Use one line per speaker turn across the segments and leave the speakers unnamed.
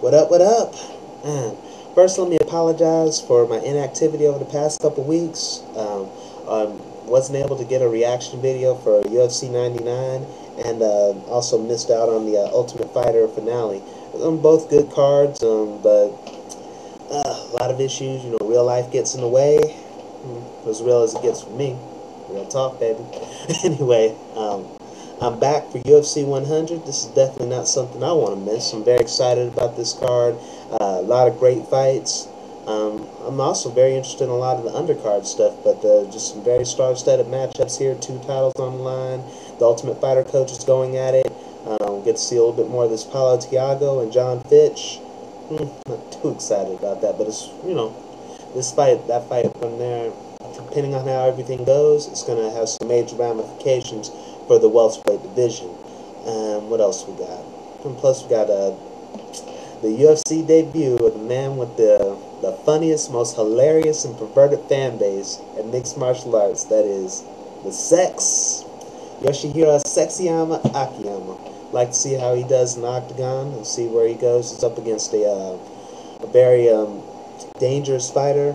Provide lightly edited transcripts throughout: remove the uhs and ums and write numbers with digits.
What up, what up? Man, first let me apologize for my inactivity over the past couple weeks. Wasn't able to get a reaction video for UFC 99 and also missed out on the Ultimate Fighter finale. Both good cards, but a lot of issues. Real life gets in the way. As real as it gets for me. Real talk, baby. Anyway, I'm back for UFC 100. This is definitely not something I want to miss. I'm very excited about this card. A lot of great fights. I'm also very interested in a lot of the undercard stuff, but just some very star-studded matchups here. 2 titles on the line. The Ultimate Fighter coach is going at it. Get to see a little bit more of this Paulo Thiago and John Fitch. Not too excited about that, but it's, that fight from there, depending on how everything goes, it's going to have some major ramifications for the welterweight division. What else we got? And plus we got the UFC debut of the man with the funniest, most hilarious, and perverted fan base in mixed martial arts. That is the Sex, Yoshihiro Sexyama Akiyama. Like to see how he does in the octagon and see where he goes. He's up against a very dangerous fighter.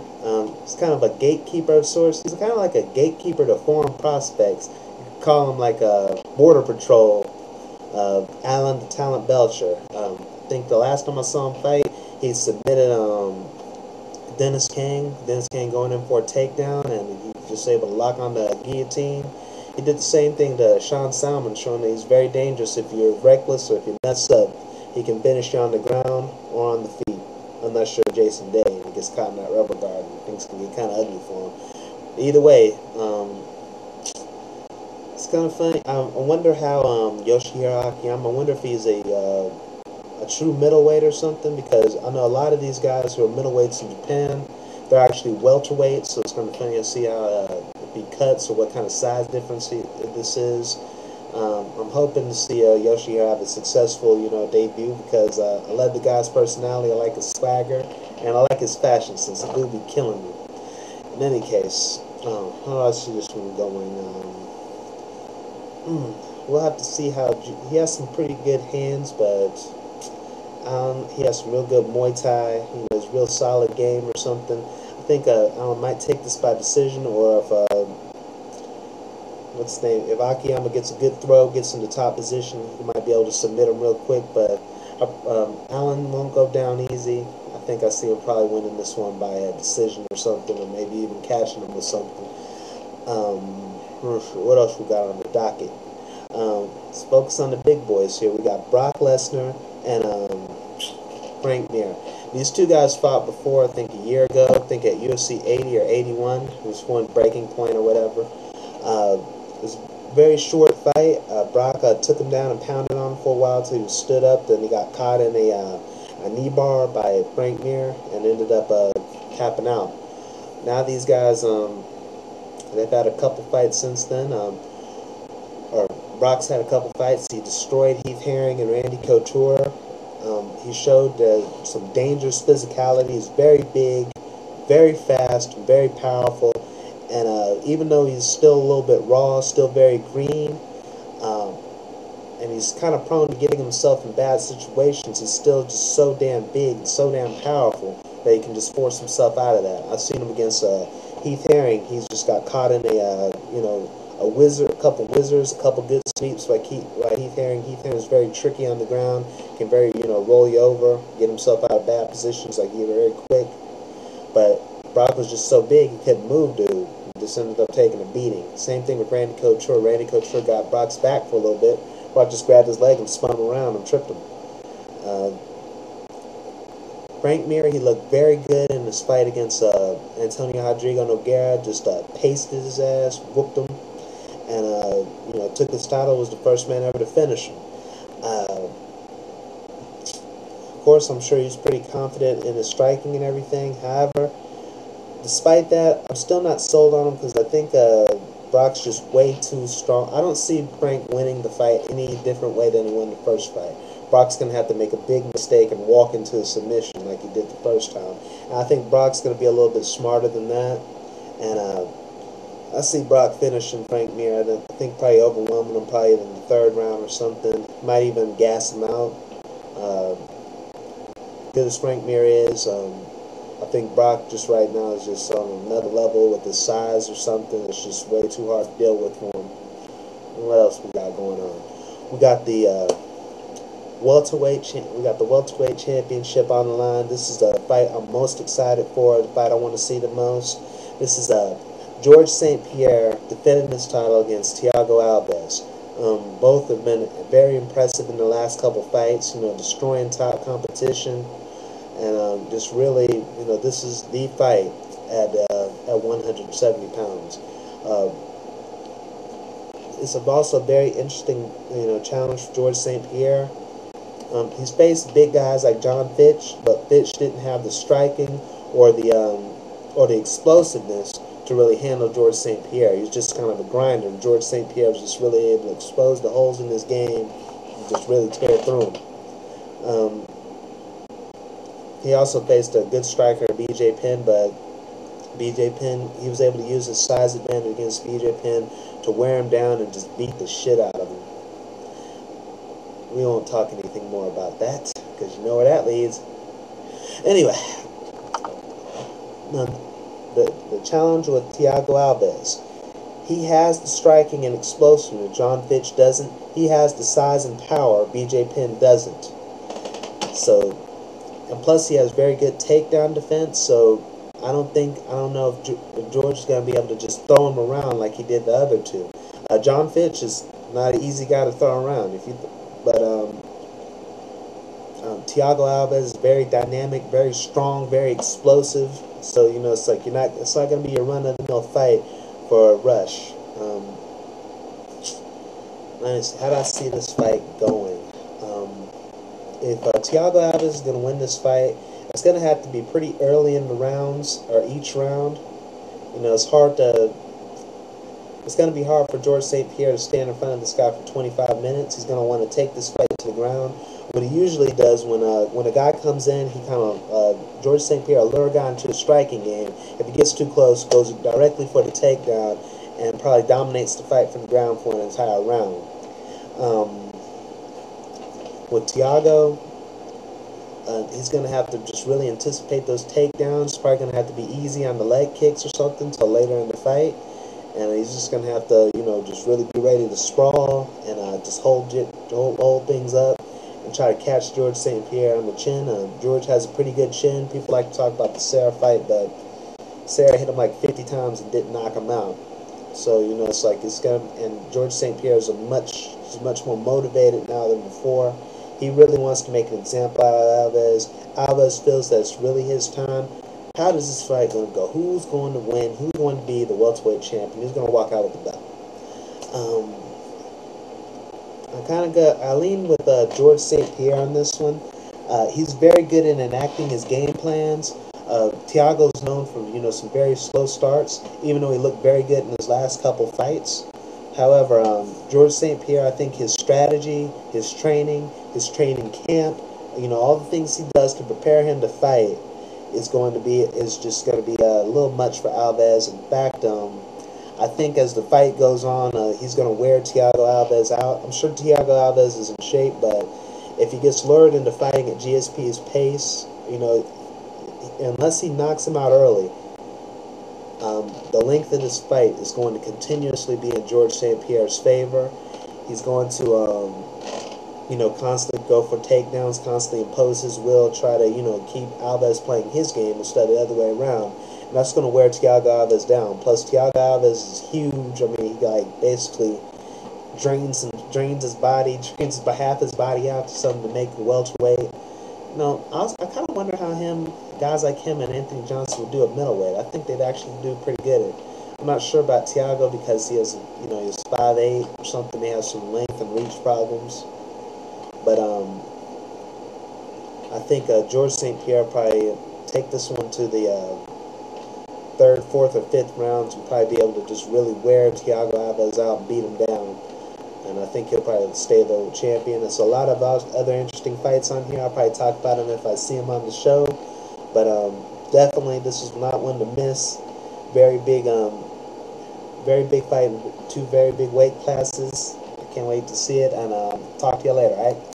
He's kind of a gatekeeper of sorts. He's kind of like a gatekeeper to foreign prospects. You could call him like a border patrol, Alan the Talent Belcher. I think the last time I saw him fight, he submitted Dennis King. Dennis King going in for a takedown, and he was just able to lock on the guillotine. He did the same thing to Sean Salmon, showing that he's very dangerous. If you're reckless or if you mess up, he can finish you on the ground or on the feet. I'm not sure Jason Day, he gets caught in that rubber guard, and things can get kind of ugly for him. Either way, it's kind of funny. I wonder how Yoshihiro Akiyama, I wonder if he's a true middleweight or something, because I know a lot of these guys who are middleweights in Japan, they're actually welterweights, so it's kind of funny to see how if he cuts or what kind of size difference this is. I'm hoping to see Yoshihiro have a successful, debut, because I love the guy's personality, I like his swagger, and I like his fashion sense. The dude be killing me. In any case, how do I see this one going? We'll have to see how he has some pretty good hands, but he has some real good Muay Thai. His real solid game or something. I think Alan might take this by decision, or if what's his name? If Akiyama gets a good throw, gets in the top position, he might be able to submit him real quick. But Allen won't go down easy. I think I see him probably winning this one by a decision or something, or maybe even cashing him with something. What else we got on the docket? Let's focus on the big boys here. We got Brock Lesnar and Frank Mir. These two guys fought before, I think a year ago, I think at UFC 80 or 81. It was one breaking point or whatever. It was a very short fight. Brock took him down and pounded on him for a while until he stood up. Then he got caught in a knee bar by Frank Mir and ended up tapping out. Now these guys, they've had a couple fights since then. Brock's had a couple fights. He destroyed Heath Herring and Randy Couture. He showed some dangerous physicality. He's very big, very fast, very powerful. And even though he's still a little bit raw, still very green, and he's kind of prone to getting himself in bad situations, he's still just so damn big and so damn powerful that he can just force himself out of that. I've seen him against Heath Herring. He's just got caught in a couple wizards, a couple good sweeps by Heath Herring. Heath Herring is very tricky on the ground, can very, roll you over, get himself out of bad positions, like he's very quick. But Brock was just so big, he couldn't move, dude. He just ended up taking a beating. Same thing with Randy Couture. Randy Couture got Brock's back for a little bit. Brock just grabbed his leg and spun him around and tripped him. Frank Mir, he looked very good in his fight against Antonio Rodrigo Nogueira. Just pasted his ass, whooped him, and took his title. Was the first man ever to finish him. Of course, I'm sure he's pretty confident in his striking and everything. However, despite that, I'm still not sold on him, because I think Brock's just way too strong. I don't see Frank winning the fight any different way than he won the first fight. Brock's going to have to make a big mistake and walk into a submission like he did the first time. And I think Brock's going to be a little bit smarter than that. And I see Brock finishing Frank Mir. I think probably overwhelming him probably in the third round or something. Might even gas him out. good as Frank Mir is, I think Brock just right now is just on another level with his size or something. It's just way too hard to deal with for him. And what else we got going on? We got the welterweight championship on the line. This is the fight I'm most excited for, the fight I want to see the most. This is George St. Pierre defending his title against Thiago Alves. Both have been very impressive in the last couple fights, destroying top competition. And just really, this is the fight at 170 pounds. It's also a very interesting, challenge for George St. Pierre. He's faced big guys like John Fitch, but Fitch didn't have the striking or the explosiveness to really handle George St. Pierre. He was just kind of a grinder. George St. Pierre was just really able to expose the holes in his game and just really tear through them. He also faced a good striker, B.J. Penn, but B.J. Penn, he was able to use his size advantage against B.J. Penn to wear him down and just beat the shit out of him. We won't talk anything more about that, because you know where that leads. Anyway, the challenge with Thiago Alves. He has the striking and explosiveness. John Fitch doesn't. He has the size and power. B.J. Penn doesn't. So, and plus he has very good takedown defense, so I don't know if George is going to be able to just throw him around like he did the other two. John Fitch is not an easy guy to throw around. Thiago Alves is very dynamic, very strong, very explosive. So it's like it's not going to be your run-of-the-mill fight for a rush. How do I see this fight going? If Thiago Alves is going to win this fight, it's going to have to be pretty early in the rounds, or each round. It's going to be hard for George St. Pierre to stand in front of this guy for 25 minutes. He's going to want to take this fight to the ground. What he usually does when a guy comes in, he George St. Pierre will lure a guy into a striking game. If he gets too close, goes directly for the takedown and probably dominates the fight from the ground for an entire round. With Thiago, he's going to have to just really anticipate those takedowns. He's probably going to have to be easy on the leg kicks or something until later in the fight. And he's just going to have to, just really be ready to sprawl and just hold things up and try to catch George St. Pierre on the chin. George has a pretty good chin. People like to talk about the Sarah fight, but Sarah hit him like 50 times and didn't knock him out. So, it's like and George St. Pierre is much more motivated now than before. He really wants to make an example out of Alves. Alves feels that it's really his time. How does this fight going to go? Who's going to win? Who's going to be the welterweight champion? Who's going to walk out with the belt? I lean with George St. Pierre on this one. He's very good in enacting his game plans. Thiago's known for some very slow starts, even though he looked very good in his last couple fights. However, George St. Pierre, I think his strategy, his training camp, all the things he does to prepare him to fight is just going to be a little much for Alves. In fact, I think as the fight goes on, he's going to wear Thiago Alves out. I'm sure Thiago Alves is in shape, but if he gets lured into fighting at GSP's pace, unless he knocks him out early, the length of this fight is going to continuously be in George St. Pierre's favor. He's going to, constantly go for takedowns, constantly impose his will, try to, keep Alves playing his game instead of the other way around. And that's going to wear Thiago Alves down. Plus, Thiago Alves is huge. I mean, he basically drains his body, drains half his body out to something to make the welterweight. I kind of wonder how guys like him and Anthony Johnson would do at middleweight. I think they'd actually do pretty good. I'm not sure about Thiago because he has, he's 5'8" or something. He has some length and reach problems. But I think George St. Pierre probably take this one to the third, fourth, or fifth rounds and probably be able to just really wear Thiago Alves out and beat him down. And I think he'll probably stay the champion. There's a lot of other interesting fights on here. I'll probably talk about them if I see him on the show. But definitely, this is not one to miss. Very big fight in two very big weight classes. I can't wait to see it, and talk to you later, all right?